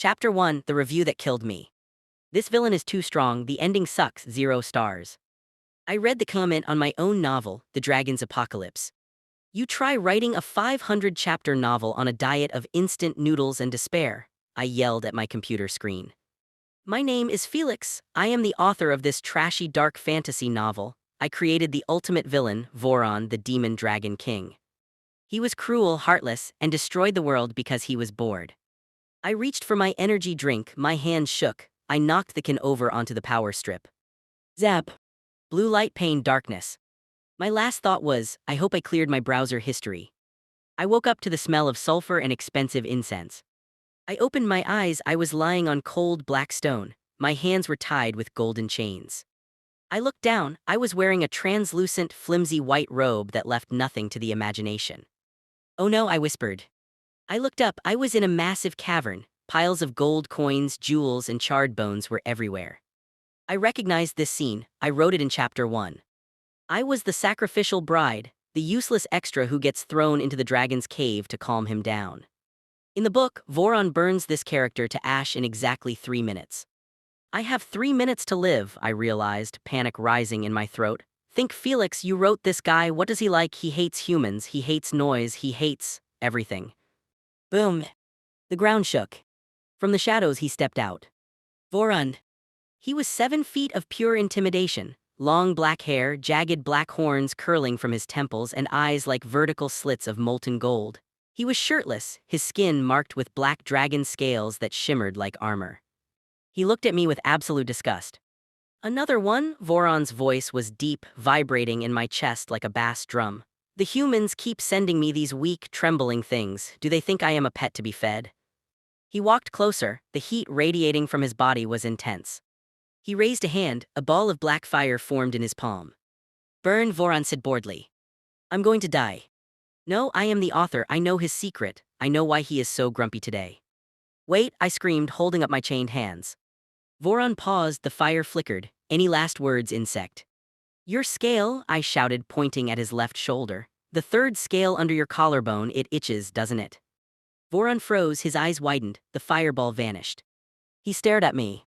Chapter 1, The Review That Killed Me. This villain is too strong, the ending sucks, 0 stars. I read the comment on my own novel, The Dragon's Apocalypse. You try writing a 500-chapter novel on a diet of instant noodles and despair, I yelled at my computer screen. My name is Felix. I am the author of this trashy dark fantasy novel. I created the ultimate villain, Voron, the demon dragon king. He was cruel, heartless, and destroyed the world because he was bored. I reached for my energy drink, my hand shook. I knocked the can over onto the power strip. Zap. Blue light pained darkness. My last thought was, I hope I cleared my browser history. I woke up to the smell of sulfur and expensive incense. I opened my eyes. I was lying on cold black stone. My hands were tied with golden chains. I looked down. I was wearing a translucent, flimsy white robe that left nothing to the imagination. Oh no, I whispered. I looked up. I was in a massive cavern. Piles of gold coins, jewels, and charred bones were everywhere. I recognized this scene. I wrote it in chapter 1. I was the sacrificial bride, the useless extra who gets thrown into the dragon's cave to calm him down. In the book, Voron burns this character to ash in exactly 3 minutes. I have 3 minutes to live, I realized, panic rising in my throat. Think, Felix, you wrote this guy. What does he like? He hates humans, he hates noise, he hates everything. Boom. The ground shook. From the shadows he stepped out. Voron. He was 7 feet of pure intimidation, long black hair, jagged black horns curling from his temples, and eyes like vertical slits of molten gold. He was shirtless, his skin marked with black dragon scales that shimmered like armor. He looked at me with absolute disgust. Another one? Voron's voice was deep, vibrating in my chest like a bass drum. The humans keep sending me these weak, trembling things. Do they think I am a pet to be fed? He walked closer. The heat radiating from his body was intense. He raised a hand. A ball of black fire formed in his palm. Burn, Voron said boredly. I'm going to die. No, I am the author. I know his secret. I know why he is so grumpy today. Wait, I screamed, holding up my chained hands. Voron paused. The fire flickered. Any last words, insect? Your scale, I shouted, pointing at his left shoulder. The 3rd scale under your collarbone. It itches, doesn't it? Voron froze. His eyes widened. The fireball vanished. He stared at me.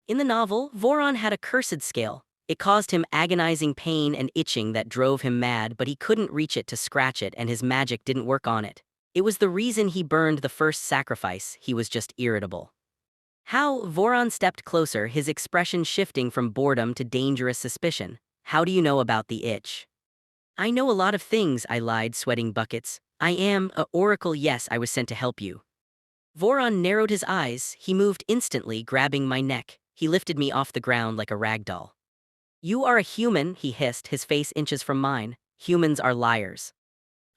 In the novel, Voron had a cursed scale. It caused him agonizing pain and itching that drove him mad, but he couldn't reach it to scratch it, and his magic didn't work on it. It was the reason he burned the first sacrifice. He was just irritable. How? Voron stepped closer, his expression shifting from boredom to dangerous suspicion. How do you know about the itch? I know a lot of things, I lied, sweating buckets. I am a oracle. Yes, I was sent to help you. Voron narrowed his eyes. He moved instantly, grabbing my neck. He lifted me off the ground like a rag doll. You are a human, he hissed, his face inches from mine. Humans are liars.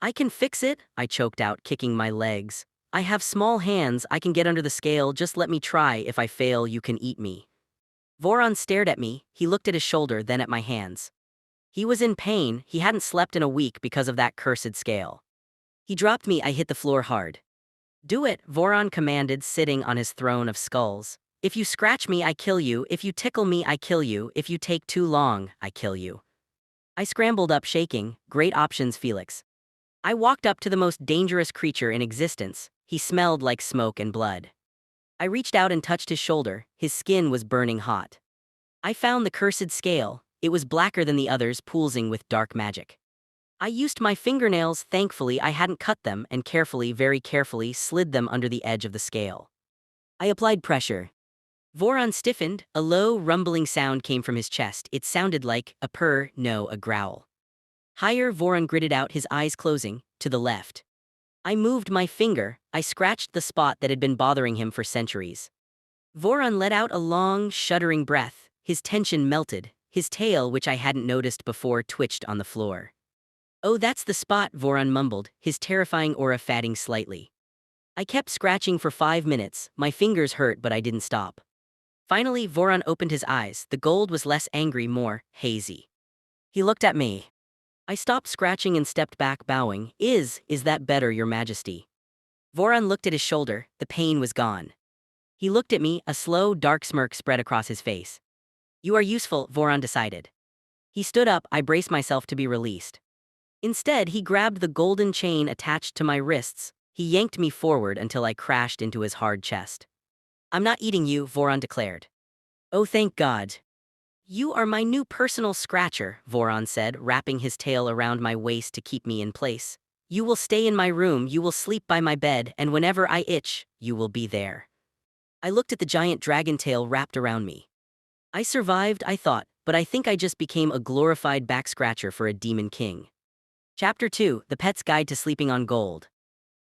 I can fix it, I choked out, kicking my legs. I have small hands. I can get under the scale. Just let me try. If I fail, you can eat me. Voron stared at me. He looked at his shoulder, then at my hands. He was in pain. He hadn't slept in a week because of that cursed scale. He dropped me. I hit the floor hard. Do it, Voron commanded, sitting on his throne of skulls. If you scratch me, I kill you. If you tickle me, I kill you. If you take too long, I kill you. I scrambled up, shaking. Great options, Felix. I walked up to the most dangerous creature in existence. He smelled like smoke and blood. I reached out and touched his shoulder. His skin was burning hot. I found the cursed scale. It was blacker than the others, pulsing with dark magic. I used my fingernails. Thankfully, I hadn't cut them, and carefully, very carefully, slid them under the edge of the scale. I applied pressure. Voron stiffened. A low, rumbling sound came from his chest. It sounded like a purr, no, a growl. Higher, Voron gritted out, his eyes closing, to the left. I moved my finger. I scratched the spot that had been bothering him for centuries. Voron let out a long, shuddering breath. His tension melted. His tail, which I hadn't noticed before, twitched on the floor. Oh, that's the spot, Voron mumbled, his terrifying aura fading slightly. I kept scratching for 5 minutes. My fingers hurt, but I didn't stop. Finally, Voron opened his eyes. The gold was less angry, more hazy. He looked at me. I stopped scratching and stepped back, bowing. Is that better, Your Majesty? Voron looked at his shoulder. The pain was gone. He looked at me. A slow, dark smirk spread across his face. You are useful, Voron decided. He stood up. I braced myself to be released. Instead, he grabbed the golden chain attached to my wrists. He yanked me forward until I crashed into his hard chest. I'm not eating you, Voron declared. Oh, thank God. You are my new personal scratcher, Voron said, wrapping his tail around my waist to keep me in place. You will stay in my room, you will sleep by my bed, and whenever I itch, you will be there. I looked at the giant dragon tail wrapped around me. I survived, I thought, but I think I just became a glorified back scratcher for a demon king. Chapter 2, The Pet's Guide to Sleeping on Gold.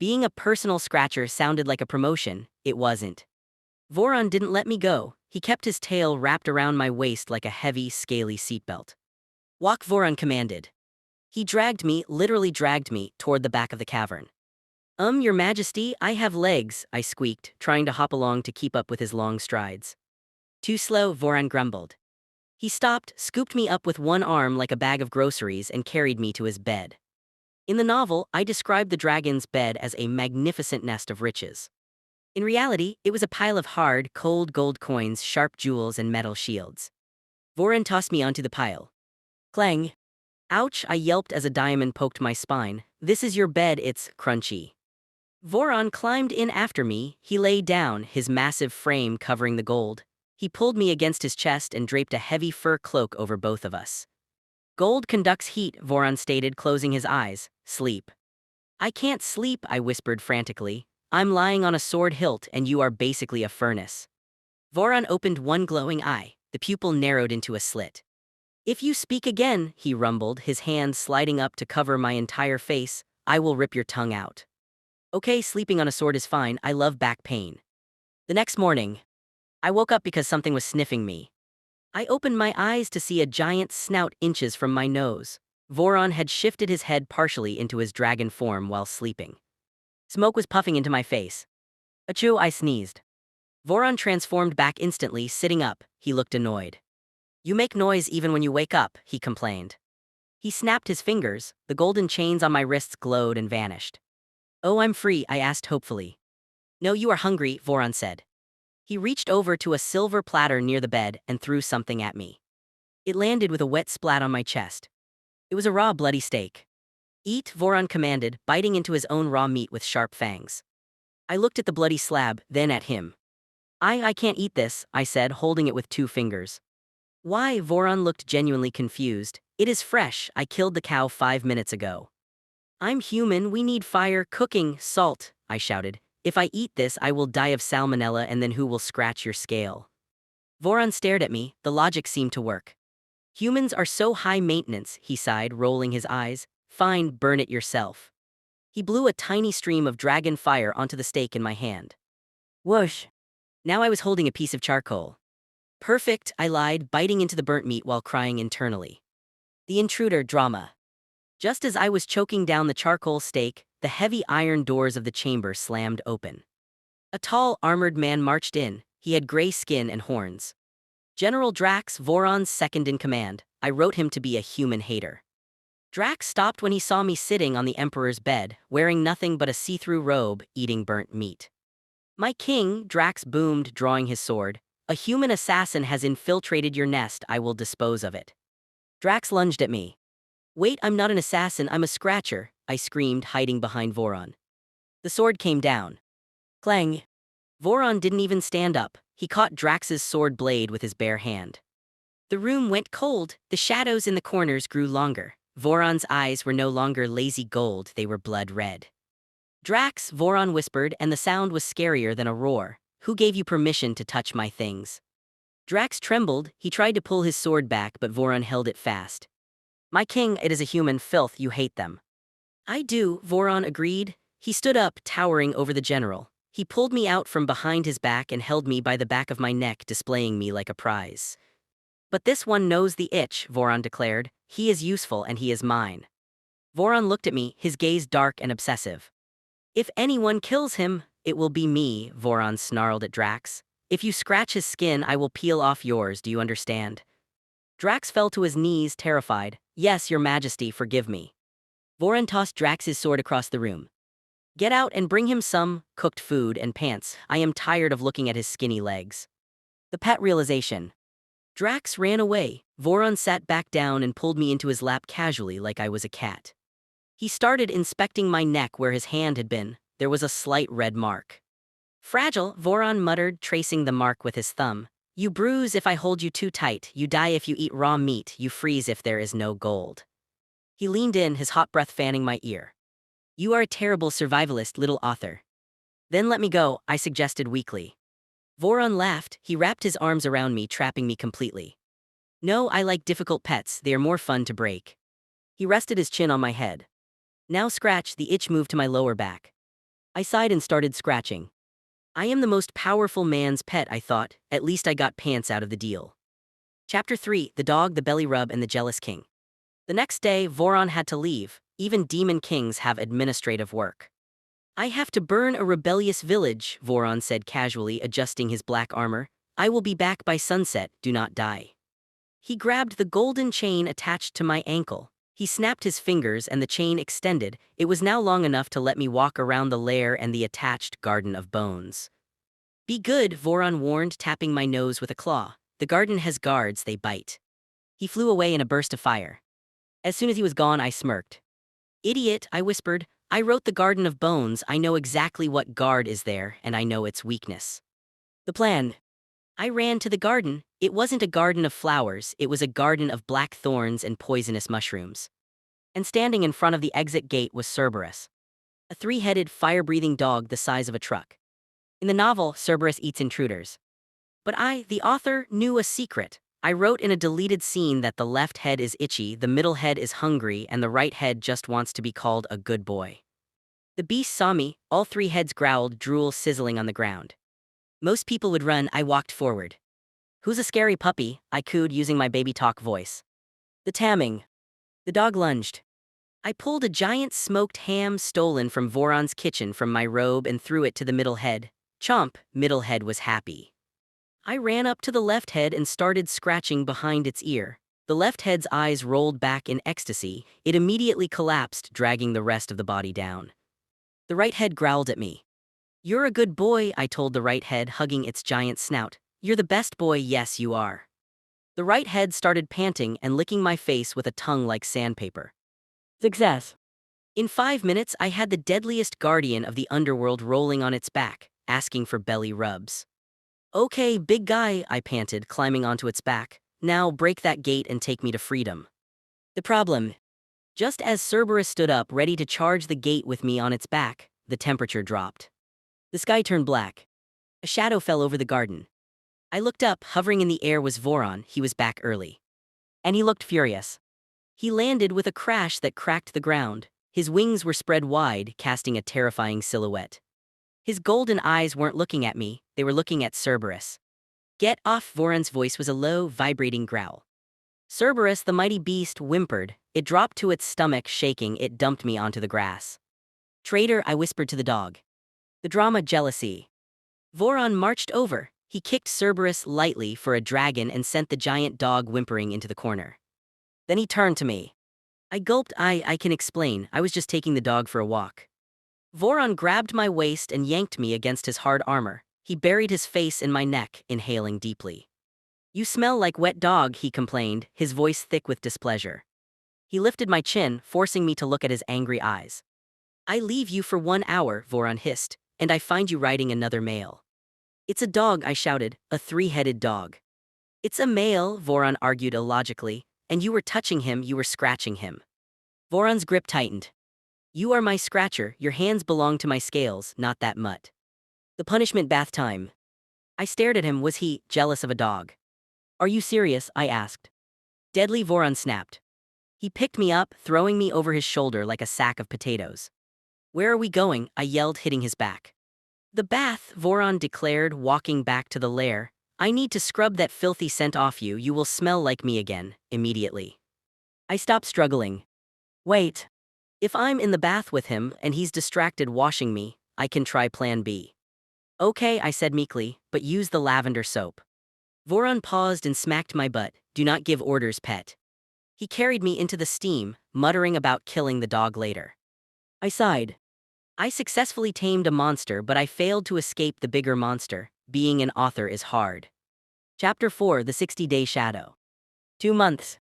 Being a personal scratcher sounded like a promotion. It wasn't. Voron didn't let me go. He kept his tail wrapped around my waist like a heavy, scaly seatbelt. Walk, Voron commanded. He dragged me, literally dragged me, toward the back of the cavern. Your Majesty, I have legs, I squeaked, trying to hop along to keep up with his long strides. Too slow, Voron grumbled. He stopped, scooped me up with one arm like a bag of groceries, and carried me to his bed. In the novel, I described the dragon's bed as a magnificent nest of riches. In reality, it was a pile of hard, cold gold coins, sharp jewels, and metal shields. Voron tossed me onto the pile. Clang. Ouch, I yelped as a diamond poked my spine. This is your bed, it's crunchy. Voron climbed in after me. He lay down, his massive frame covering the gold. He pulled me against his chest and draped a heavy fur cloak over both of us. Gold conducts heat, Voron stated, closing his eyes. Sleep. I can't sleep, I whispered frantically. I'm lying on a sword hilt and you are basically a furnace. Voron opened one glowing eye. The pupil narrowed into a slit. If you speak again, he rumbled, his hand sliding up to cover my entire face, I will rip your tongue out. Okay, sleeping on a sword is fine, I love back pain. The next morning, I woke up because something was sniffing me. I opened my eyes to see a giant snout inches from my nose. Voron had shifted his head partially into his dragon form while sleeping. Smoke was puffing into my face. Achoo, I sneezed. Voron transformed back instantly, sitting up. He looked annoyed. You make noise even when you wake up, he complained. He snapped his fingers. The golden chains on my wrists glowed and vanished. Oh, I'm free, I asked hopefully. No, you are hungry, Voron said. He reached over to a silver platter near the bed and threw something at me. It landed with a wet splat on my chest. It was a raw, bloody steak. Eat, Voron commanded, biting into his own raw meat with sharp fangs. I looked at the bloody slab, then at him. I can't eat this, I said, holding it with 2 fingers. Why? Voron looked genuinely confused. It is fresh, I killed the cow 5 minutes ago. I'm human, we need fire, cooking, salt, I shouted. If I eat this, I will die of salmonella and then who will scratch your scale? Voron stared at me, the logic seemed to work. Humans are so high maintenance, he sighed, rolling his eyes. Fine, burn it yourself. He blew a tiny stream of dragon fire onto the steak in my hand. Whoosh. Now I was holding a piece of charcoal. Perfect, I lied, biting into the burnt meat while crying internally. The intruder drama. Just as I was choking down the charcoal steak, the heavy iron doors of the chamber slammed open. A tall, armored man marched in. He had gray skin and horns. General Drax, Voron's second in command. I wrote him to be a human hater. Drax stopped when he saw me sitting on the Emperor's bed, wearing nothing but a see-through robe, eating burnt meat. My king, Drax boomed, drawing his sword. A human assassin has infiltrated your nest, I will dispose of it. Drax lunged at me. Wait, I'm not an assassin, I'm a scratcher, I screamed, hiding behind Voron. The sword came down. Clang. Voron didn't even stand up. He caught Drax's sword blade with his bare hand. The room went cold, the shadows in the corners grew longer. Voron's eyes were no longer lazy gold, they were blood red. Drax, Voron whispered, and the sound was scarier than a roar. Who gave you permission to touch my things? Drax trembled, he tried to pull his sword back but Voron held it fast. My king, it is a human filth, you hate them. I do, Voron agreed. He stood up, towering over the general. He pulled me out from behind his back and held me by the back of my neck, displaying me like a prize. But this one knows the itch, Voron declared. He is useful and he is mine. Voron looked at me, his gaze dark and obsessive. If anyone kills him, it will be me, Voron snarled at Drax. If you scratch his skin, I will peel off yours, do you understand? Drax fell to his knees, terrified. Yes, your majesty, forgive me. Voron tossed Drax's sword across the room. Get out and bring him some cooked food and pants. I am tired of looking at his skinny legs. The pet realization. Drax ran away. Voron sat back down and pulled me into his lap casually like I was a cat. He started inspecting my neck where his hand had been. There was a slight red mark. Fragile, Voron muttered, tracing the mark with his thumb. You bruise if I hold you too tight, you die if you eat raw meat, you freeze if there is no gold. He leaned in, his hot breath fanning my ear. You are a terrible survivalist, little author. Then let me go, I suggested weakly. Voron laughed, he wrapped his arms around me, trapping me completely. No, I like difficult pets, they are more fun to break. He rested his chin on my head. Now scratch, the itch moved to my lower back. I sighed and started scratching. I am the most powerful man's pet, I thought, at least I got pants out of the deal. Chapter 3, The Dog, the Belly Rub, and the Jealous King. The next day, Voron had to leave. Even demon kings have administrative work. I have to burn a rebellious village, Voron said casually, adjusting his black armor. I will be back by sunset, do not die. He grabbed the golden chain attached to my ankle. He snapped his fingers and the chain extended. It was now long enough to let me walk around the lair and the attached garden of bones. Be good, Voron warned, tapping my nose with a claw. The garden has guards, they bite. He flew away in a burst of fire. As soon as he was gone, I smirked. Idiot, I whispered. I wrote the Garden of Bones, I know exactly what guard is there, and I know its weakness. The plan. I ran to the garden. It wasn't a garden of flowers, it was a garden of black thorns and poisonous mushrooms. And standing in front of the exit gate was Cerberus. A three-headed, fire-breathing dog the size of a truck. In the novel, Cerberus eats intruders. But I, the author, knew a secret. I wrote in a deleted scene that the left head is itchy, the middle head is hungry, and the right head just wants to be called a good boy. The beast saw me, all three heads growled, drool sizzling on the ground. Most people would run, I walked forward. Who's a scary puppy? I cooed using my baby talk voice. The Taming. The dog lunged. I pulled a giant smoked ham stolen from Voron's kitchen from my robe and threw it to the middle head. Chomp, middle head was happy. I ran up to the left head and started scratching behind its ear. The left head's eyes rolled back in ecstasy. It immediately collapsed, dragging the rest of the body down. The right head growled at me. You're a good boy, I told the right head, hugging its giant snout. You're the best boy, yes you are. The right head started panting and licking my face with a tongue like sandpaper. Success. In 5 minutes, I had the deadliest guardian of the underworld rolling on its back, asking for belly rubs. Okay, big guy, I panted, climbing onto its back. Now break that gate and take me to freedom. The problem. Just as Cerberus stood up, ready to charge the gate with me on its back, the temperature dropped. The sky turned black. A shadow fell over the garden. I looked up, hovering in the air was Voron, he was back early. And he looked furious. He landed with a crash that cracked the ground. His wings were spread wide, casting a terrifying silhouette. His golden eyes weren't looking at me, they were looking at Cerberus. Get off, Voron's voice was a low, vibrating growl. Cerberus, the mighty beast, whimpered. It dropped to its stomach, shaking, it dumped me onto the grass. Traitor, I whispered to the dog. The drama, jealousy. Voron marched over. He kicked Cerberus lightly for a dragon and sent the giant dog whimpering into the corner. Then he turned to me. I gulped. I can explain, I was just taking the dog for a walk. Voron grabbed my waist and yanked me against his hard armor. He buried his face in my neck, inhaling deeply. You smell like wet dog, he complained, his voice thick with displeasure. He lifted my chin, forcing me to look at his angry eyes. I leave you for 1 hour, Voron hissed, and I find you riding another male. It's a dog, I shouted, a three-headed dog. It's a male, Voron argued illogically, and you were touching him, you were scratching him. Voron's grip tightened. You are my scratcher, your hands belong to my scales, not that mutt. The punishment bath time. I stared at him, was he jealous of a dog? Are you serious? I asked. Deadly, Voron snapped. He picked me up, throwing me over his shoulder like a sack of potatoes. Where are we going? I yelled, hitting his back. The bath, Voron declared, walking back to the lair. I need to scrub that filthy scent off you, you will smell like me again, immediately. I stopped struggling. Wait. If I'm in the bath with him and he's distracted washing me, I can try plan B. Okay, I said meekly, but use the lavender soap. Voron paused and smacked my butt. Do not give orders, pet. He carried me into the steam, muttering about killing the dog later. I sighed. I successfully tamed a monster, but I failed to escape the bigger monster. Being an author is hard. Chapter 4, The 60-Day Shadow. 2 months.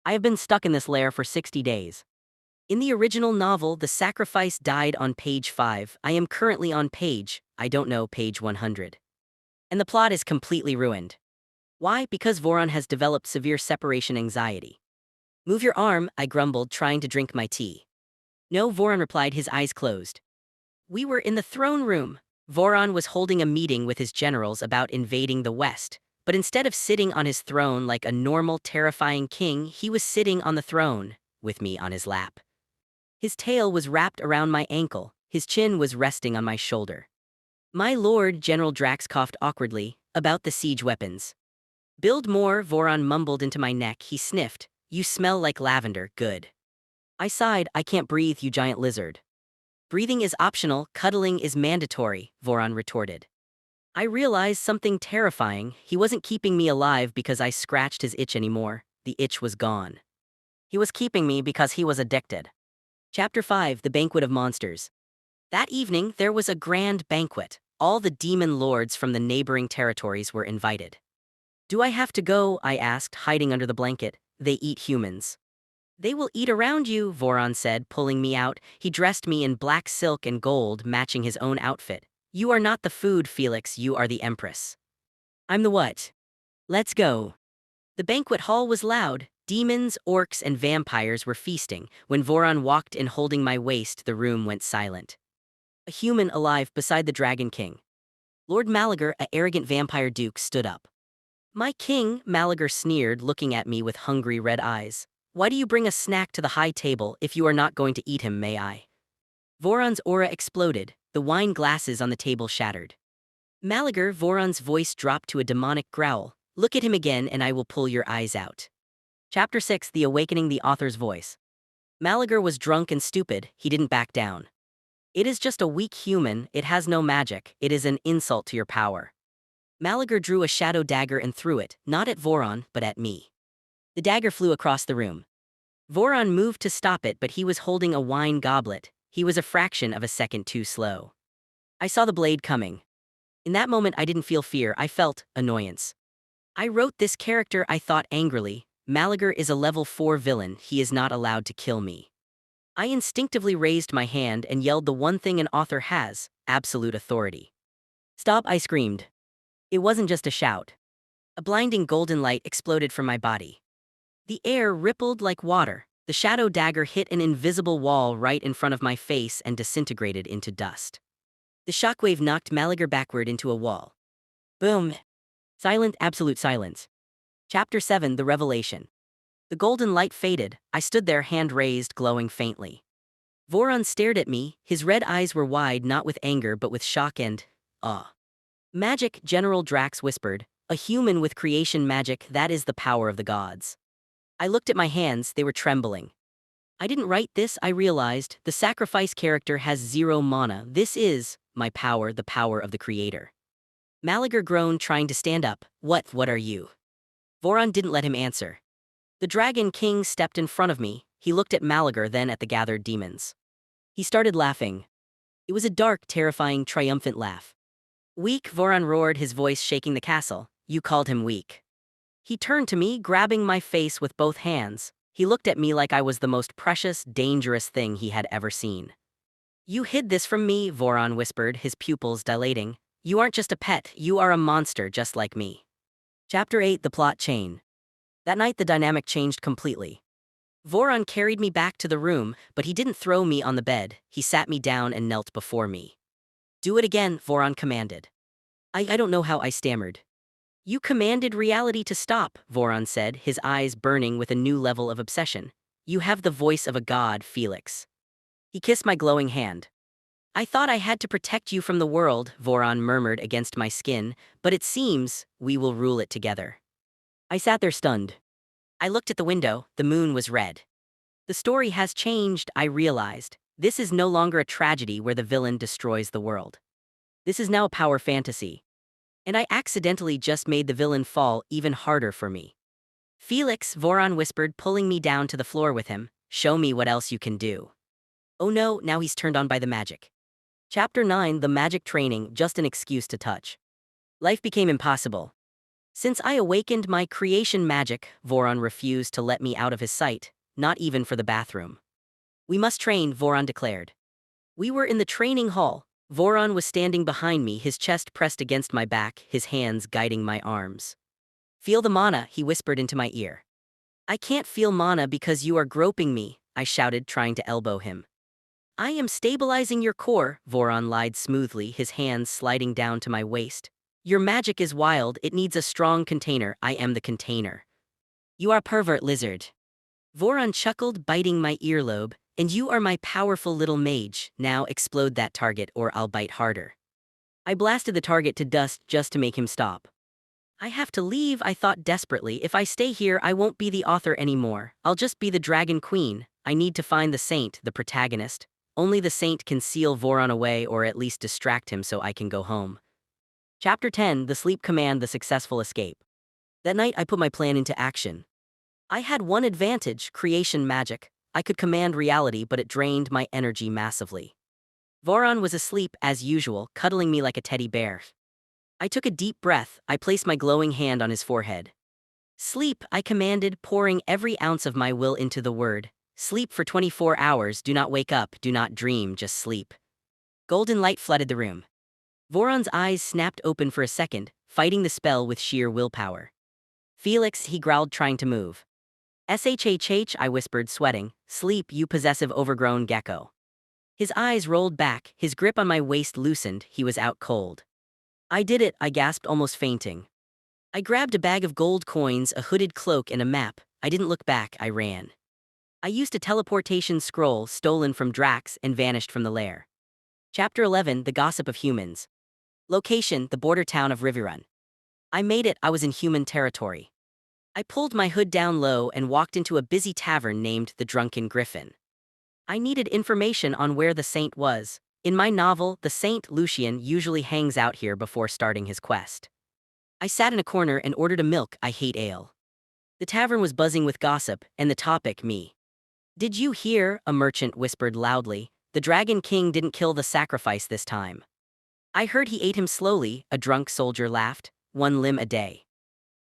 I have been stuck in this lair for 60 days. In the original novel, the sacrifice died on page 5. I am currently on page I don't know, page 100. And the plot is completely ruined. Why? Because Voron has developed severe separation anxiety. Move your arm, I grumbled, trying to drink my tea. No, Voron replied, his eyes closed. We were in the throne room. Voron was holding a meeting with his generals about invading the West, but instead of sitting on his throne like a normal, terrifying king, he was sitting on the throne, with me on his lap. His tail was wrapped around my ankle, his chin was resting on my shoulder. My lord, General Drax coughed awkwardly, about the siege weapons. Build more, Voron mumbled into my neck, he sniffed. You smell like lavender, good. I sighed, I can't breathe, you giant lizard. Breathing is optional, cuddling is mandatory, Voron retorted. I realized something terrifying. He wasn't keeping me alive because I scratched his itch anymore. The itch was gone. He was keeping me because he was addicted. Chapter 5, The Banquet of Monsters. That evening, there was a grand banquet. All the demon lords from the neighboring territories were invited. Do I have to go? I asked, hiding under the blanket. They eat humans. They will eat around you, Voron said, pulling me out. He dressed me in black silk and gold, matching his own outfit. You are not the food, Felix, you are the empress. I'm the what? Let's go. The banquet hall was loud. Demons, orcs, and vampires were feasting. When Voron walked in holding my waist, the room went silent. A human alive beside the Dragon King. Lord Malagar, a arrogant vampire duke, stood up. My king, Malagar sneered, looking at me with hungry red eyes. Why do you bring a snack to the high table if you are not going to eat him, may I? Voron's aura exploded. The wine glasses on the table shattered. Malagar, Voron's voice dropped to a demonic growl. Look at him again and I will pull your eyes out. Chapter 6, The Awakening, the author's voice. Malagar was drunk and stupid, he didn't back down. It is just a weak human, it has no magic, it is an insult to your power. Malagar drew a shadow dagger and threw it, not at Voron, but at me. The dagger flew across the room. Voron moved to stop it, but he was holding a wine goblet. He was a fraction of a second too slow. I saw the blade coming. In that moment, I didn't feel fear, I felt annoyance. I wrote this character, I thought angrily. Malagar is a level 4 villain, he is not allowed to kill me. I instinctively raised my hand and yelled the one thing an author has, absolute authority. Stop, I screamed. It wasn't just a shout. A blinding golden light exploded from my body. The air rippled like water. The shadow dagger hit an invisible wall right in front of my face and disintegrated into dust. The shockwave knocked Malagar backward into a wall. Boom. Silent, absolute silence. Chapter 7, The Revelation. The golden light faded. I stood there, hand raised, glowing faintly. Voron stared at me. His red eyes were wide, not with anger but with shock and awe. Magic, General Drax whispered. A human with creation magic, that is the power of the gods. I looked at my hands, they were trembling. I didn't write this, I realized. The sacrifice character has 0 mana. This is my power, the power of the creator. Malagar groaned, trying to stand up. What are you? Voron didn't let him answer. The Dragon King stepped in front of me. He looked at Malagar, then at the gathered demons. He started laughing. It was a dark, terrifying, triumphant laugh. Weak, Voron roared, his voice shaking the castle. You called him weak. He turned to me, grabbing my face with both hands. He looked at me like I was the most precious, dangerous thing he had ever seen. You hid this from me, Voron whispered, his pupils dilating. You aren't just a pet, you are a monster just like me. Chapter 8, The Plot Chain. That night the dynamic changed completely. Voron carried me back to the room, but he didn't throw me on the bed. He sat me down and knelt before me. Do it again, Voron commanded. I don't know how, I stammered. You commanded reality to stop, Voron said, his eyes burning with a new level of obsession. You have the voice of a god, Felix. He kissed my glowing hand. I thought I had to protect you from the world, Voron murmured against my skin, but it seems we will rule it together. I sat there stunned. I looked at the window, the moon was red. The story has changed, I realized. This is no longer a tragedy where the villain destroys the world. This is now a power fantasy. And I accidentally just made the villain fall even harder for me. Felix, Voron whispered, pulling me down to the floor with him. Show me what else you can do. Oh no, now he's turned on by the magic. Chapter 9, The Magic Training, just an excuse to touch. Life became impossible. Since I awakened my creation magic, Voron refused to let me out of his sight, not even for the bathroom. We must train, Voron declared. We were in the training hall. Voron was standing behind me, his chest pressed against my back, his hands guiding my arms. Feel the mana, he whispered into my ear. I can't feel mana because you are groping me, I shouted, trying to elbow him. I am stabilizing your core, Voron lied smoothly, his hands sliding down to my waist. Your magic is wild, it needs a strong container, I am the container. You are pervert lizard. Voron chuckled, biting my earlobe, and you are my powerful little mage, now explode that target or I'll bite harder. I blasted the target to dust just to make him stop. I have to leave, I thought desperately. If I stay here, I won't be the author anymore. I'll just be the dragon queen. I need to find the saint, the protagonist. Only the saint can seal Voron away or at least distract him so I can go home. Chapter 10, The Sleep Command, The Successful Escape. That night, I put my plan into action. I had one advantage, creation magic. I could command reality, but it drained my energy massively. Voron was asleep, as usual, cuddling me like a teddy bear. I took a deep breath, I placed my glowing hand on his forehead. Sleep, I commanded, pouring every ounce of my will into the word. Sleep for 24 hours, do not wake up, do not dream, just sleep. Golden light flooded the room. Voron's eyes snapped open for a second, fighting the spell with sheer willpower. Felix, he growled, trying to move. SHHH, I whispered, sweating. Sleep, you possessive overgrown gecko. His eyes rolled back, his grip on my waist loosened, he was out cold. I did it, I gasped, almost fainting. I grabbed a bag of gold coins, a hooded cloak, and a map. I didn't look back, I ran. I used a teleportation scroll stolen from Drax and vanished from the lair. Chapter 11, The Gossip of Humans. Location, the border town of Riverrun. I made it, I was in human territory. I pulled my hood down low and walked into a busy tavern named the Drunken Griffin. I needed information on where the saint was. In my novel, the Saint Lucian usually hangs out here before starting his quest. I sat in a corner and ordered a milk, I hate ale. The tavern was buzzing with gossip, and the topic, me. Did you hear? A merchant whispered loudly. The Dragon King didn't kill the sacrifice this time. I heard he ate him slowly, a drunk soldier laughed. 1 limb a day.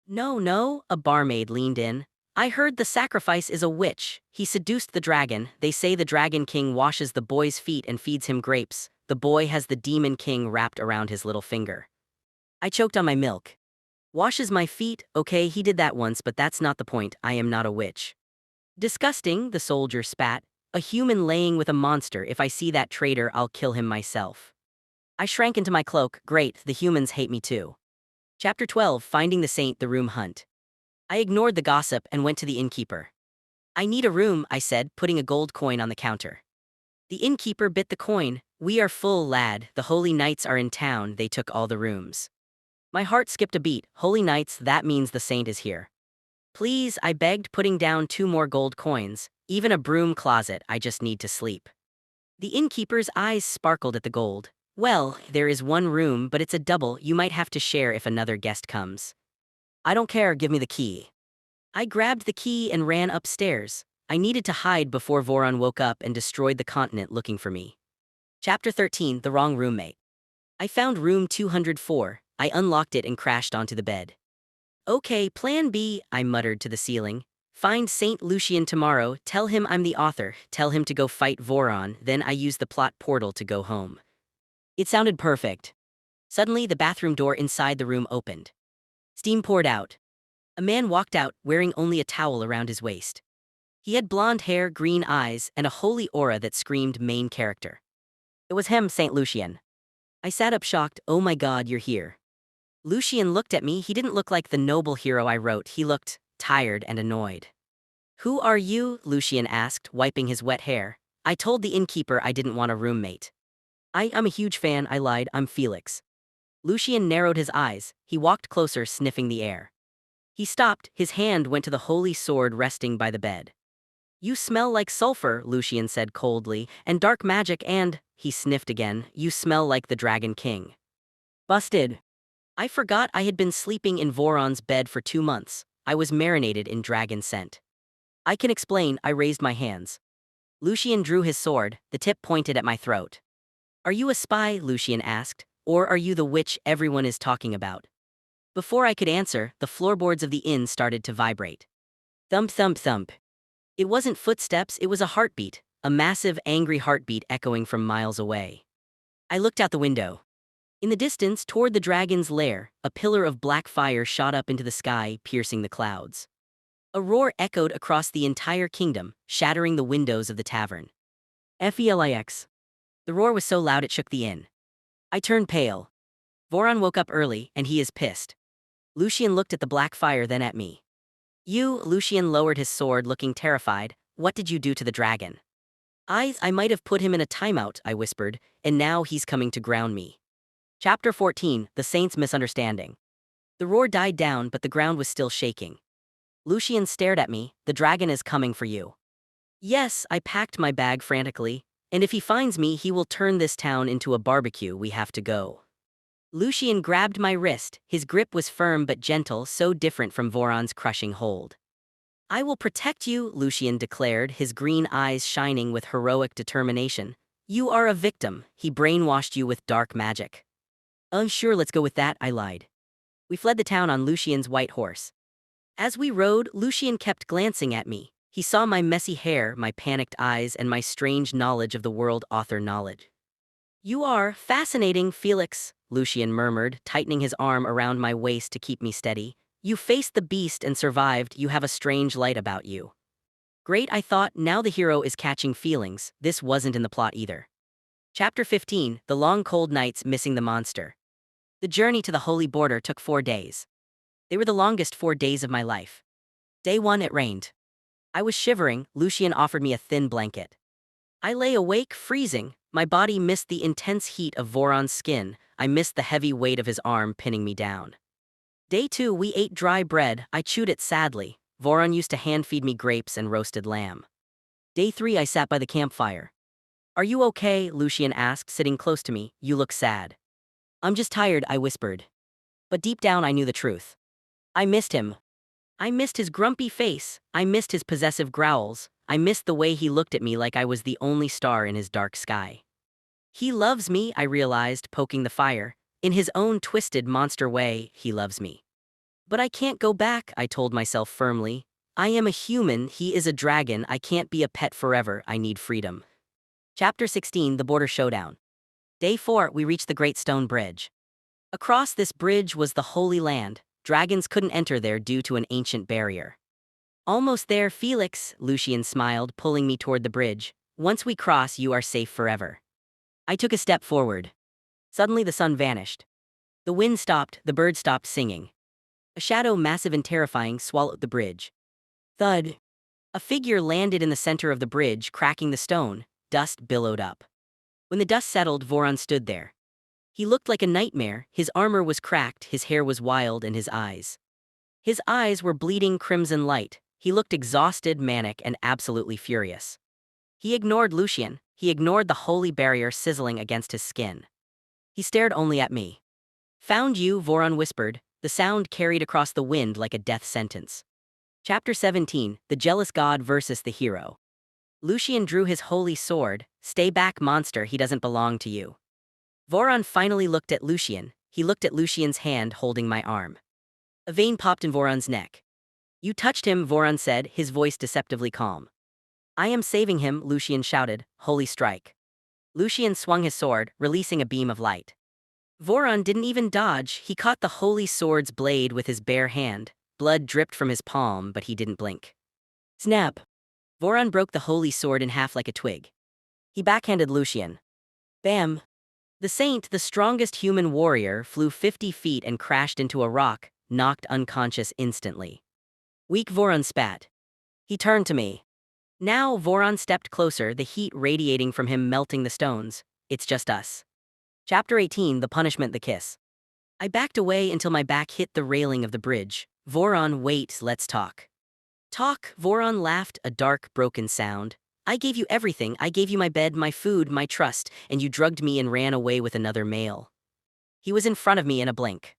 No, a barmaid leaned in. I heard the sacrifice is a witch. He seduced the dragon. They say the Dragon King washes the boy's feet and feeds him grapes. The boy has the Demon King wrapped around his little finger. I choked on my milk. Washes my feet? Okay, he did that once, but that's not the point. I am not a witch. Disgusting, the soldier spat. A human laying with a monster. If I see that traitor, I'll kill him myself. I shrank into my cloak. Great, the humans hate me too. Chapter 12, Finding the Saint, The Room Hunt. I ignored the gossip and went to the innkeeper. I need a room, I said, putting a gold coin on the counter. The innkeeper bit the coin. We are full, lad. The holy knights are in town. They took all the rooms. My heart skipped a beat. Holy knights, that means the saint is here. Please, I begged, putting down 2 more gold coins. Even a broom closet, I just need to sleep. The innkeeper's eyes sparkled at the gold. Well, there is 1 room, but it's a double. You might have to share if another guest comes. I don't care, give me the key. I grabbed the key and ran upstairs. I needed to hide before Voron woke up and destroyed the continent looking for me. Chapter 13, The Wrong Roommate. I found room 204. I unlocked it and crashed onto the bed. Okay, plan B, I muttered to the ceiling. Find Saint Lucian tomorrow, tell him I'm the author, tell him to go fight Voron, then I use the plot portal to go home. It sounded perfect. Suddenly, the bathroom door inside the room opened. Steam poured out. A man walked out, wearing only a towel around his waist. He had blonde hair, green eyes, and a holy aura that screamed main character. It was him, Saint Lucian. I sat up shocked. Oh my god, you're here. Lucian looked at me. He didn't look like the noble hero I wrote. He looked tired and annoyed. Who are you? Lucian asked, wiping his wet hair. I told the innkeeper I didn't want a roommate. I'm a huge fan, I lied. I'm Felix. Lucian narrowed his eyes. He walked closer, sniffing the air. He stopped. His hand went to the holy sword resting by the bed. You smell like sulfur, Lucian said coldly, and dark magic and, he sniffed again, you smell like the Dragon King. Busted. I forgot I had been sleeping in Voron's bed for 2 months. I was marinated in dragon scent. I can explain, I raised my hands. Lucian drew his sword, the tip pointed at my throat. Are you a spy? Lucian asked. Or are you the witch everyone is talking about? Before I could answer, the floorboards of the inn started to vibrate. Thump, thump, thump. It wasn't footsteps, it was a heartbeat, a massive, angry heartbeat echoing from miles away. I looked out the window. In the distance, toward the dragon's lair, a pillar of black fire shot up into the sky, piercing the clouds. A roar echoed across the entire kingdom, shattering the windows of the tavern. Felix. The roar was so loud it shook the inn. I turned pale. Voron woke up early, and he is pissed. Lucien looked at the black fire, then at me. Lucien lowered his sword, looking terrified. What did you do to the dragon? I might have put him in a timeout, I whispered, and now he's coming to ground me. Chapter 14, The Saint's Misunderstanding. The roar died down, but the ground was still shaking. Lucien stared at me. The dragon is coming for you. Yes, I packed my bag frantically, and if he finds me, he will turn this town into a barbecue. We have to go. Lucien grabbed my wrist. His grip was firm but gentle, so different from Voron's crushing hold. I will protect you, Lucien declared, his green eyes shining with heroic determination. You are a victim. He brainwashed you with dark magic. Sure, let's go with that, I lied. We fled the town on Lucien's white horse. As we rode, Lucien kept glancing at me. He saw my messy hair, my panicked eyes, and my strange knowledge of the world author knowledge. You are fascinating, Felix, Lucien murmured, tightening his arm around my waist to keep me steady. You faced the beast and survived. You have a strange light about you. Great, I thought. Now the hero is catching feelings. This wasn't in the plot either. Chapter 15, The Long Cold Nights Missing the Monster. The journey to the Holy Border took 4 days. They were the longest 4 days of my life. Day 1, it rained. I was shivering. Lucien offered me a thin blanket. I lay awake, freezing. My body missed the intense heat of Voron's skin. I missed the heavy weight of his arm pinning me down. Day 2, we ate dry bread. I chewed it sadly. Voron used to hand-feed me grapes and roasted lamb. Day 3, I sat by the campfire. Are you okay? Lucien asked, sitting close to me. You look sad. I'm just tired, I whispered. But deep down I knew the truth. I missed him. I missed his grumpy face. I missed his possessive growls. I missed the way he looked at me like I was the only star in his dark sky. He loves me, I realized, poking the fire. In his own twisted monster way, he loves me. But I can't go back, I told myself firmly. I am a human, he is a dragon, I can't be a pet forever, I need freedom. Chapter 16, The Border Showdown. Day 4, we reached the Great Stone Bridge. Across this bridge was the Holy Land. Dragons couldn't enter there due to an ancient barrier. Almost there, Felix, Lucien smiled, pulling me toward the bridge. Once we cross, you are safe forever. I took a step forward. Suddenly the sun vanished. The wind stopped, the birds stopped singing. A shadow, massive and terrifying, swallowed the bridge. Thud. A figure landed in the center of the bridge, cracking the stone. Dust billowed up. When the dust settled, Voron stood there. He looked like a nightmare. His armor was cracked, his hair was wild, and his eyes. His eyes were bleeding crimson light. He looked exhausted, manic, and absolutely furious. He ignored Lucien. He ignored the holy barrier sizzling against his skin. He stared only at me. Found you, Voron whispered. The sound carried across the wind like a death sentence. Chapter 17, The Jealous God versus the Hero. Lucien drew his holy sword. Stay back, monster, he doesn't belong to you. Voron finally looked at Lucien. He looked at Lucien's hand holding my arm. A vein popped in Voron's neck. You touched him, Voron said, his voice deceptively calm. I am saving him, Lucien shouted. Holy strike. Lucien swung his sword, releasing a beam of light. Voron didn't even dodge. He caught the holy sword's blade with his bare hand. Blood dripped from his palm, but he didn't blink. Snap. Voron broke the holy sword in half like a twig. He backhanded Lucien. Bam. The saint, the strongest human warrior, flew 50 feet and crashed into a rock, knocked unconscious instantly. Weak Voron spat. He turned to me. Now Voron stepped closer, the heat radiating from him melting the stones. It's just us. Chapter 18, The Punishment, The Kiss. I backed away until my back hit the railing of the bridge. Voron, wait, let's talk. Talk, Voron laughed, a dark, broken sound. I gave you everything. I gave you my bed, my food, my trust, and you drugged me and ran away with another male. He was in front of me in a blink.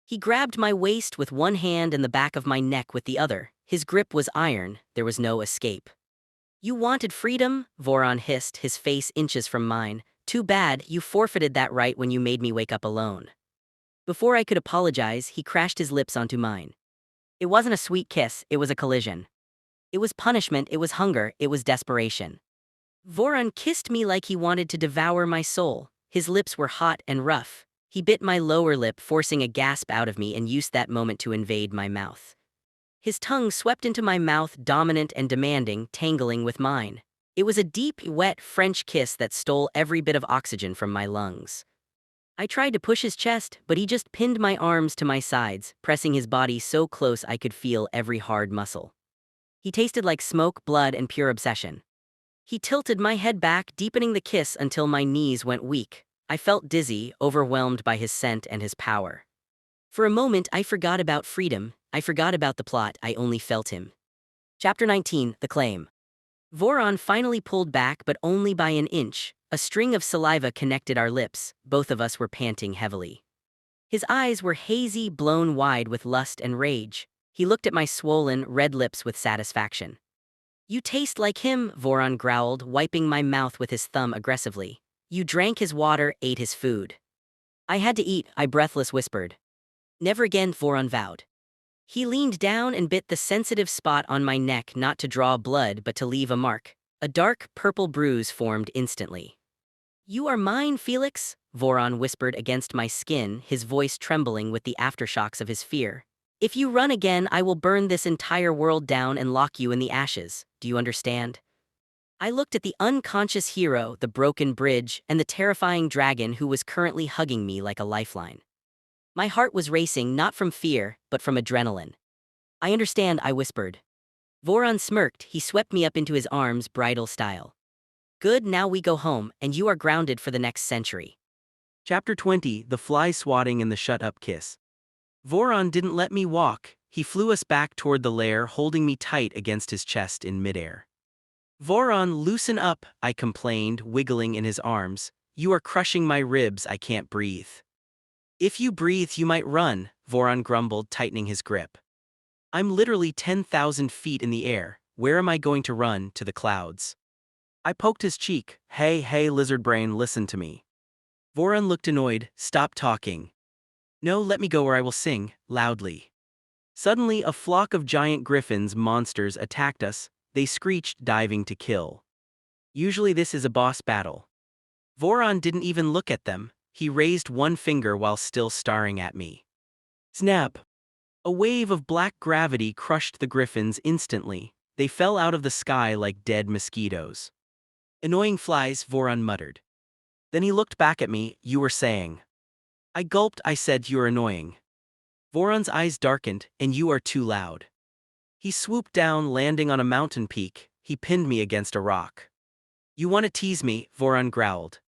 He grabbed my waist with one hand and the back of my neck with the other. His grip was iron. There was no escape. You wanted freedom? Voron hissed, his face inches from mine. Too bad, you forfeited that right when you made me wake up alone. Before I could apologize, he crashed his lips onto mine. It wasn't a sweet kiss, it was a collision. It was punishment, it was hunger, it was desperation. Voron kissed me like he wanted to devour my soul. His lips were hot and rough. He bit my lower lip, forcing a gasp out of me, and used that moment to invade my mouth. His tongue swept into my mouth, dominant and demanding, tangling with mine. It was a deep, wet French kiss that stole every bit of oxygen from my lungs. I tried to push his chest, but he just pinned my arms to my sides, pressing his body so close I could feel every hard muscle. He tasted like smoke, blood, and pure obsession. He tilted my head back, deepening the kiss until my knees went weak. I felt dizzy, overwhelmed by his scent and his power. For a moment, I forgot about freedom. I forgot about the plot. I only felt him. Chapter 19, The Claim. Voron finally pulled back, but only by an inch. A string of saliva connected our lips. Both of us were panting heavily. His eyes were hazy, blown wide with lust and rage. He looked at my swollen, red lips with satisfaction. "You taste like him," Voron growled, wiping my mouth with his thumb aggressively. "You drank his water, ate his food." "I had to eat," I breathless whispered. "Never again," Voron vowed. He leaned down and bit the sensitive spot on my neck, not to draw blood but to leave a mark. A dark, purple bruise formed instantly. "You are mine, Felix," Voron whispered against my skin, his voice trembling with the aftershocks of his fear. "If you run again, I will burn this entire world down and lock you in the ashes. Do you understand?" I looked at the unconscious hero, the broken bridge, and the terrifying dragon who was currently hugging me like a lifeline. My heart was racing, not from fear, but from adrenaline. "I understand," I whispered. Voron smirked. He swept me up into his arms, bridal style. "Good, now we go home, and you are grounded for the next century." Chapter 20, The Fly Swatting and the Shut-Up Kiss. Voron didn't let me walk. He flew us back toward the lair, holding me tight against his chest in midair. "Voron, loosen up," I complained, wiggling in his arms. "You are crushing my ribs, I can't breathe." "If you breathe, you might run," Voron grumbled, tightening his grip. "I'm literally 10,000 feet in the air. Where am I going to run? To the clouds?" I poked his cheek. Hey, lizard brain, listen to me." Voron looked annoyed. "Stop talking." "No, let me go or I will sing," loudly. Suddenly, a flock of giant griffins monsters attacked us. They screeched, diving to kill. Usually this is a boss battle. Voron didn't even look at them. He raised one finger while still staring at me. Snap! A wave of black gravity crushed the griffins instantly. They fell out of the sky like dead mosquitoes. "Annoying flies," Voron muttered. Then he looked back at me. "You were saying." I gulped. I said, "You're annoying." Voron's eyes darkened. "And you are too loud." He swooped down, landing on a mountain peak. He pinned me against a rock. "You want to tease me?" Voron growled.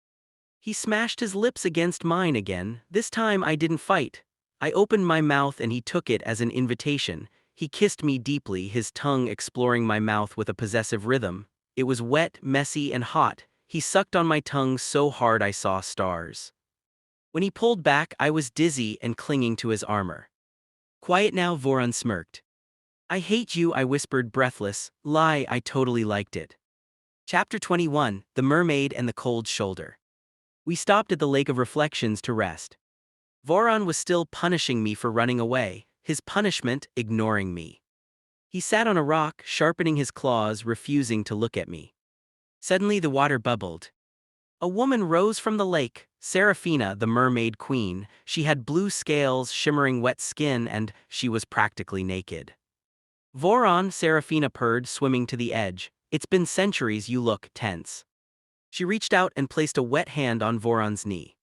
He smashed his lips against mine again. This time I didn't fight. I opened my mouth and he took it as an invitation. He kissed me deeply, his tongue exploring my mouth with a possessive rhythm. It was wet, messy, and hot. He sucked on my tongue so hard I saw stars. When he pulled back, I was dizzy and clinging to his armor. "Quiet now," Voron smirked. "I hate you," I whispered, breathless. "Lie, I totally liked it." Chapter 21, The Mermaid and the Cold Shoulder. We stopped at the Lake of Reflections to rest. Voron was still punishing me for running away, his punishment ignoring me. He sat on a rock, sharpening his claws, refusing to look at me. Suddenly the water bubbled. A woman rose from the lake, Seraphina, the mermaid queen. She had blue scales, shimmering wet skin, and she was practically naked. "Voron," Seraphina purred, swimming to the edge. "It's been centuries, you look tense." She reached out and placed a wet hand on Voron's knee.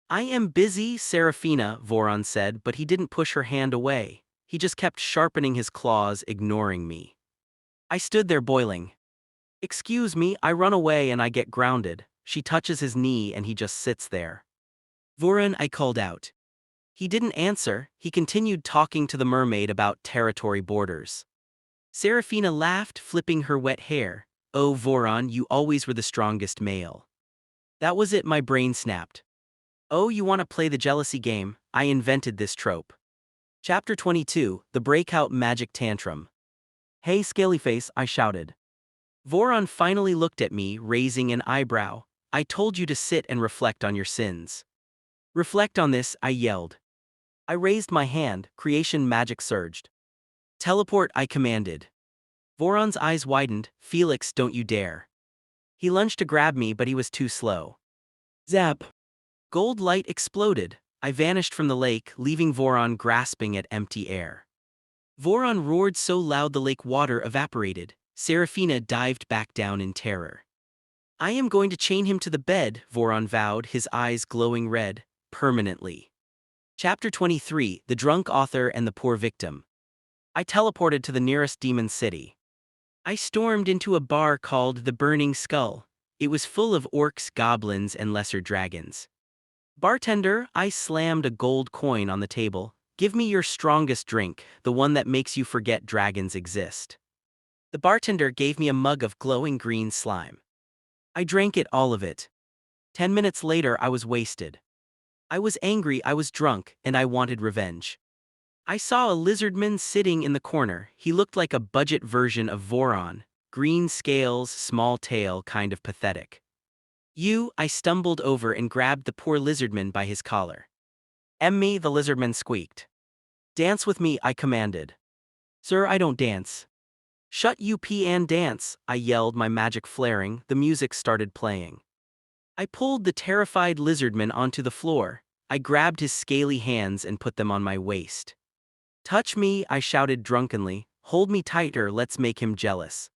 "I am busy," Seraphina, Voron said, but he didn't push her hand away. He just kept sharpening his claws, ignoring me. I stood there boiling. "Excuse me," I run away and I get grounded. She touches his knee and he just sits there. "Voron," I called out. He didn't answer. He continued talking to the mermaid about territory borders. Seraphina laughed, flipping her wet hair. "Oh, Voron, you always were the strongest male." That was it, my brain snapped. "Oh, you want to play the jealousy game? I invented this trope." Chapter 22, The Breakout Magic Tantrum. "Hey, Scalyface," I shouted. Voron finally looked at me, raising an eyebrow. "I told you to sit and reflect on your sins." "Reflect on this," I yelled. I raised my hand, creation magic surged. "Teleport," I commanded. Voron's eyes widened. "Felix, don't you dare." He lunged to grab me, but he was too slow. Zap! Gold light exploded. I vanished from the lake, leaving Voron grasping at empty air. Voron roared so loud the lake water evaporated. Seraphina dived back down in terror. I am going to chain him to the bed, Voron vowed, his eyes glowing red, permanently. Chapter 23, The Drunk Author and the Poor Victim. I teleported to the nearest demon city. I stormed into a bar called the Burning Skull. It was full of orcs, goblins, and lesser dragons. Bartender, I slammed a gold coin on the table. Give me your strongest drink, the one that makes you forget dragons exist. The bartender gave me a mug of glowing green slime. I drank it, all of it. 10 minutes later, I was wasted. I was angry, I was drunk, and I wanted revenge. I saw a lizardman sitting in the corner. He looked like a budget version of Voron. Green scales, small tail, kind of pathetic. I stumbled over and grabbed the poor lizardman by his collar. "Me," the lizardman squeaked. "Dance with me," I commanded. "Sir, I don't dance." "Shut up and dance," I yelled, my magic flaring. The music started playing. I pulled the terrified lizardman onto the floor. I grabbed his scaly hands and put them on my waist. "Touch me," I shouted drunkenly. "Hold me tighter, let's make him jealous."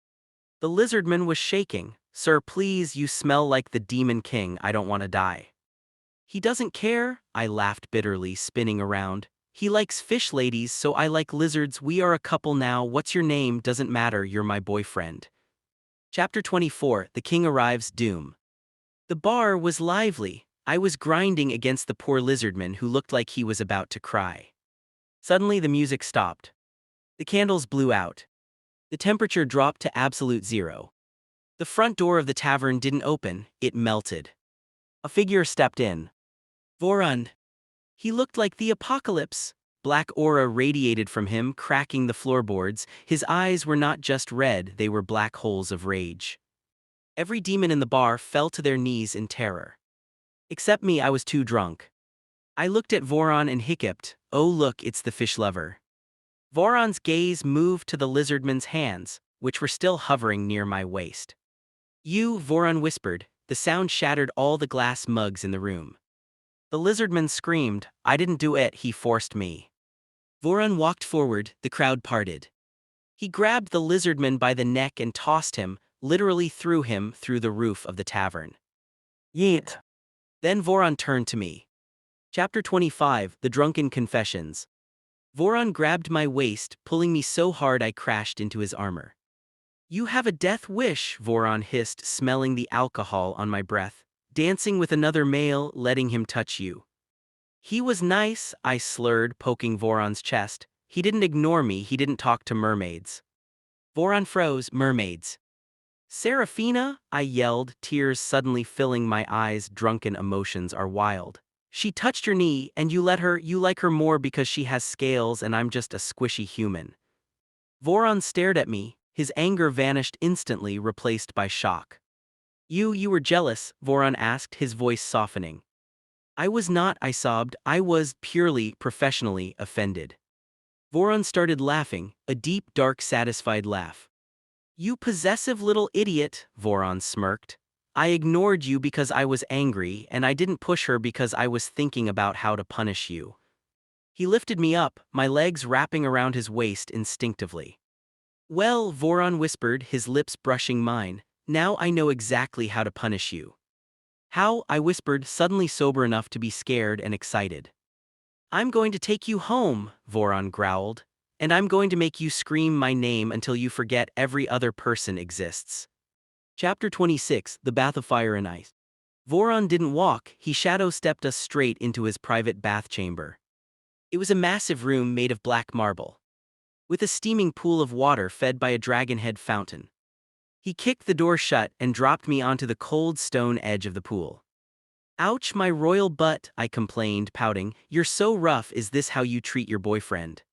The lizardman was shaking. "Sir, please, you smell like the Demon King, I don't want to die." "He doesn't care," I laughed bitterly, spinning around. "He likes fish ladies, so I like lizards. We are a couple now. What's your name? Doesn't matter, you're my boyfriend." Chapter 24, The King Arrives, Doom. The bar was lively. I was grinding against the poor lizardman who looked like he was about to cry. Suddenly the music stopped. The candles blew out. The temperature dropped to absolute zero. The front door of the tavern didn't open, it melted. A figure stepped in. Voron. He looked like the apocalypse. Black aura radiated from him, cracking the floorboards. His eyes were not just red, they were black holes of rage. Every demon in the bar fell to their knees in terror. Except me, I was too drunk. I looked at Voron and hiccuped. "Oh look, it's the fish lover." Voron's gaze moved to the lizardman's hands, which were still hovering near my waist. "You," Voron whispered. The sound shattered all the glass mugs in the room. The lizardman screamed. "I didn't do it, he forced me." Voron walked forward, the crowd parted. He grabbed the lizardman by the neck and tossed him, literally threw him through the roof of the tavern. "Yeet." Then Voron turned to me. Chapter 25, The Drunken Confessions. Voron grabbed my waist, pulling me so hard I crashed into his armor. "You have a death wish," Voron hissed, smelling the alcohol on my breath. "Dancing with another male, letting him touch you." "He was nice," I slurred, poking Voron's chest. "He didn't ignore me, he didn't talk to mermaids." Voron froze. "Mermaids." "Seraphina," I yelled, tears suddenly filling my eyes. Drunken emotions are wild. "She touched your knee, and you let her. You like her more because she has scales and I'm just a squishy human." Voron stared at me. His anger vanished instantly, replaced by shock. You were jealous?" Voron asked, his voice softening. "I was not," I sobbed. "I was purely, professionally offended." Voron started laughing, a deep, dark, satisfied laugh. "You possessive little idiot," Voron smirked. "I ignored you because I was angry, and I didn't push her because I was thinking about how to punish you." He lifted me up, my legs wrapping around his waist instinctively. "Well," Voron whispered, his lips brushing mine, "now I know exactly how to punish you." "How?" I whispered, suddenly sober enough to be scared and excited. "I'm going to take you home," Voron growled, "and I'm going to make you scream my name until you forget every other person exists." Chapter 26, The Bath of Fire and Ice. Voron didn't walk, he shadow-stepped us straight into his private bath chamber. It was a massive room made of black marble, with a steaming pool of water fed by a dragonhead fountain. He kicked the door shut and dropped me onto the cold stone edge of the pool. "Ouch, my royal butt," I complained, pouting. "You're so rough, is this how you treat your boyfriend?"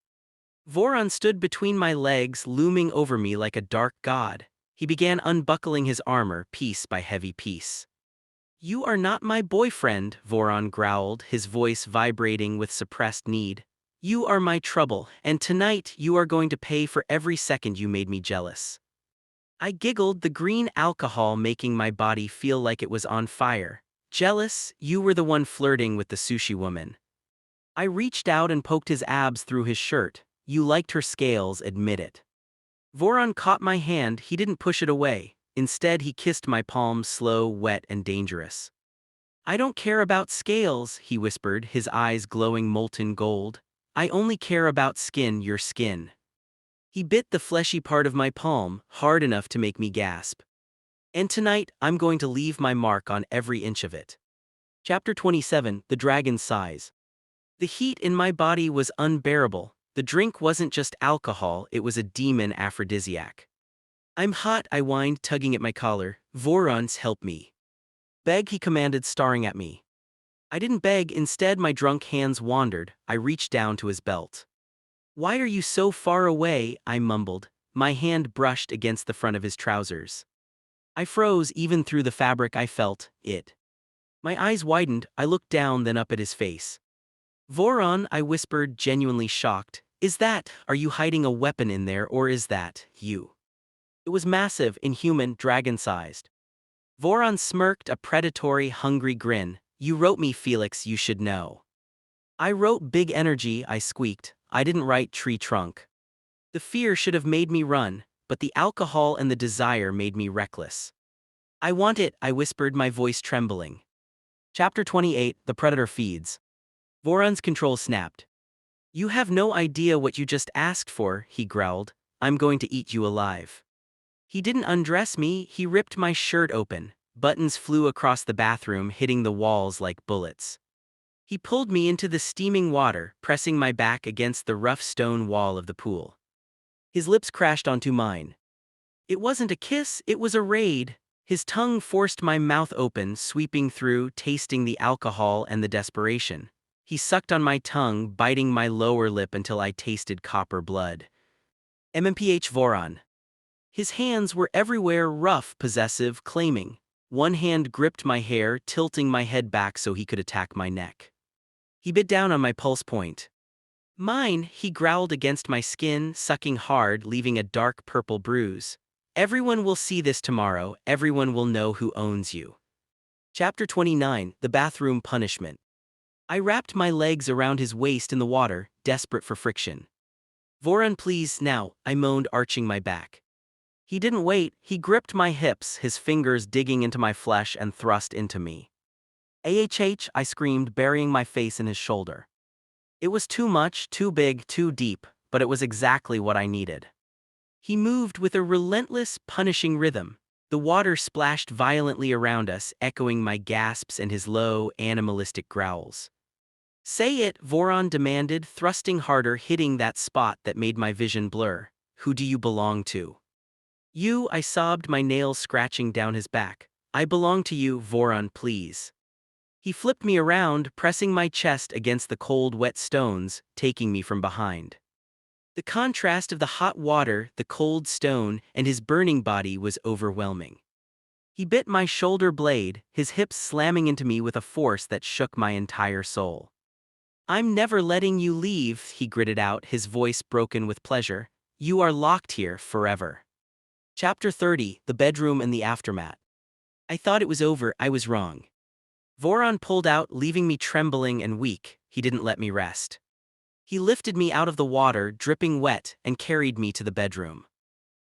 Voron stood between my legs, looming over me like a dark god. He began unbuckling his armor, piece by heavy piece. "You are not my boyfriend," Voron growled, his voice vibrating with suppressed need. "You are my trouble, and tonight you are going to pay for every second you made me jealous." I giggled, the green alcohol making my body feel like it was on fire. Jealous, you were the one flirting with the sushi woman. I reached out and poked his abs through his shirt. You liked her scales, admit it. Voron caught my hand, he didn't push it away. Instead, he kissed my palm, slow, wet, and dangerous. I don't care about scales, he whispered, his eyes glowing molten gold. I only care about skin, your skin. He bit the fleshy part of my palm, hard enough to make me gasp. And tonight, I'm going to leave my mark on every inch of it. Chapter 27, The Dragon's Size. The heat in my body was unbearable. The drink wasn't just alcohol, it was a demon aphrodisiac. I'm hot, I whined, tugging at my collar. Vorons, help me. Beg, he commanded, staring at me. I didn't beg, instead my drunk hands wandered. I reached down to his belt. Why are you so far away? I mumbled. My hand brushed against the front of his trousers. I froze even through the fabric. I felt it. My eyes widened. I looked down, then up at his face. Voron, I whispered, genuinely shocked. Are you hiding a weapon in there, or is that you? It was massive, inhuman, dragon-sized. Voron smirked, a predatory, hungry grin. You wrote me, Felix, you should know. I wrote big energy, I squeaked. I didn't write tree trunk. The fear should have made me run, but the alcohol and the desire made me reckless. I want it, I whispered, my voice trembling. Chapter 28, The Predator Feeds. Voron's control snapped. You have no idea what you just asked for, he growled. I'm going to eat you alive. He didn't undress me, he ripped my shirt open. Buttons flew across the bathroom, hitting the walls like bullets. He pulled me into the steaming water, pressing my back against the rough stone wall of the pool. His lips crashed onto mine. It wasn't a kiss, it was a raid. His tongue forced my mouth open, sweeping through, tasting the alcohol and the desperation. He sucked on my tongue, biting my lower lip until I tasted copper blood. MMPH Voron. His hands were everywhere, rough, possessive, claiming. One hand gripped my hair, tilting my head back so he could attack my neck. He bit down on my pulse point. Mine, he growled against my skin, sucking hard, leaving a dark purple bruise. Everyone will see this tomorrow, everyone will know who owns you. Chapter 29, The Bathroom Punishment. I wrapped my legs around his waist in the water, desperate for friction. Voron, please, now, I moaned, arching my back. He didn't wait, he gripped my hips, his fingers digging into my flesh and thrust into me. AHH, I screamed, burying my face in his shoulder. It was too much, too big, too deep, but it was exactly what I needed. He moved with a relentless, punishing rhythm. The water splashed violently around us, echoing my gasps and his low, animalistic growls. Say it, Voron demanded, thrusting harder, hitting that spot that made my vision blur. Who do you belong to? You, I sobbed, my nails scratching down his back. I belong to you, Voron, please. He flipped me around, pressing my chest against the cold, wet stones, taking me from behind. The contrast of the hot water, the cold stone, and his burning body was overwhelming. He bit my shoulder blade, his hips slamming into me with a force that shook my entire soul. I'm never letting you leave, he gritted out, his voice broken with pleasure. You are locked here forever. Chapter 30, The Bedroom and the Aftermath. I thought it was over, I was wrong. Voron pulled out, leaving me trembling and weak. He didn't let me rest. He lifted me out of the water, dripping wet, and carried me to the bedroom.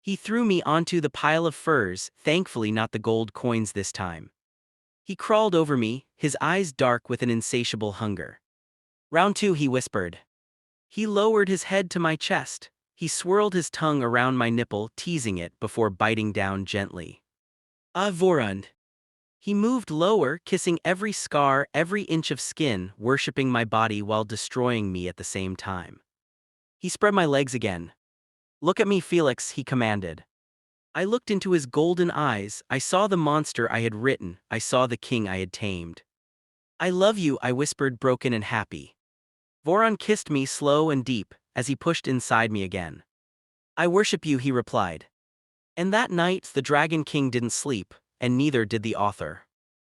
He threw me onto the pile of furs, thankfully not the gold coins this time. He crawled over me, his eyes dark with an insatiable hunger. Round 2, he whispered. He lowered his head to my chest. He swirled his tongue around my nipple, teasing it before biting down gently. Ah, Voron. He moved lower, kissing every scar, every inch of skin, worshipping my body while destroying me at the same time. He spread my legs again. Look at me, Felix, he commanded. I looked into his golden eyes, I saw the monster I had written, I saw the king I had tamed. I love you, I whispered, broken and happy. Voron kissed me slow and deep, as he pushed inside me again. I worship you, he replied. And that night, the Dragon King didn't sleep, and neither did the author.